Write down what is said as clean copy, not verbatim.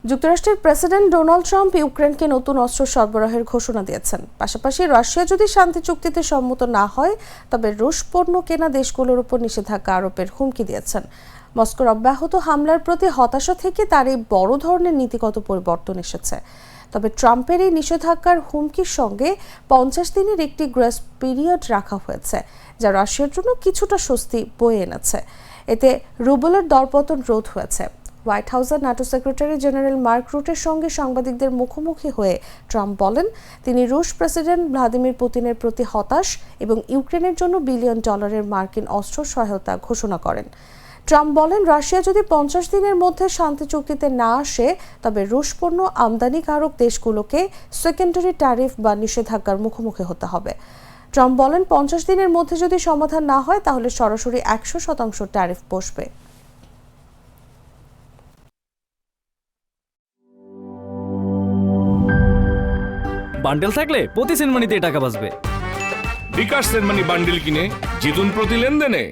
যুক্তরাষ্ট্রের president Donald Trump ইউক্রেনকে নতুন অস্ত্র সরবরাহের ঘোষণা দিয়েছেন। পাশাপাশি রাশিয়া যদি শান্তি চুক্তিতে সম্মত না হয় তবে রুশ পণ্য কেনা দেশগুলোর উপর নিষেধাজ্ঞা আরোপের হুমকি দিয়েছেন। মস্কোর অব্যাহত হামলার প্রতি হতাশা থেকে তার এই বড় ধরনের নীতিগত পরিবর্তন এসেছে। তবে ট্রাম্পের এই নিষেধাজ্ঞার হুমকির সঙ্গে 50 দিনের একটি গ্রেস পিরিয়ড রাখা হয়েছে, যা রাশিয়ার জন্য কিছুটা স্বস্তি বয়ে এনেছে। এতে রুবলের দরপতন রোধ হয়েছে। হোয়াইট হাউসের ন্যাটো সেক্রেটারি জেনারেল মার্ক রুটের সঙ্গে সাংবাদিকদের মুখোমুখি হয়ে ট্রাম্প বলেন, তিনি রুশ প্রেসিডেন্ট ভ্লাদিমির পুতিনের প্রতি হতাশ এবং ইউক্রেনের জন্য $1 বিলিয়ন মার্কিন অস্ত্র সহায়তা ঘোষণা করেন। ট্রাম্প বলেন, রাশিয়া যদি 50 দিনের মধ্যে শান্তি চুক্তিতে না আসে তবে রুশ পণ্য আমদানিকারক দেশগুলোকে সেকেন্ডারি ট্যারিফ বা নিষেধাজ্ঞার মুখোমুখি হতে হবে। ট্রাম্প বলেন, 50 দিনের মধ্যে যদি সমাধান না হয় তাহলে সরাসরি 100% ট্যারিফ বসবে। বান্ডেল থাকলে প্রতি সেনমানিতে টাকা বাঁচবে। বিকাশ সেনমানি বান্ডিল কিনে জিতুন প্রতি লেনদেনে।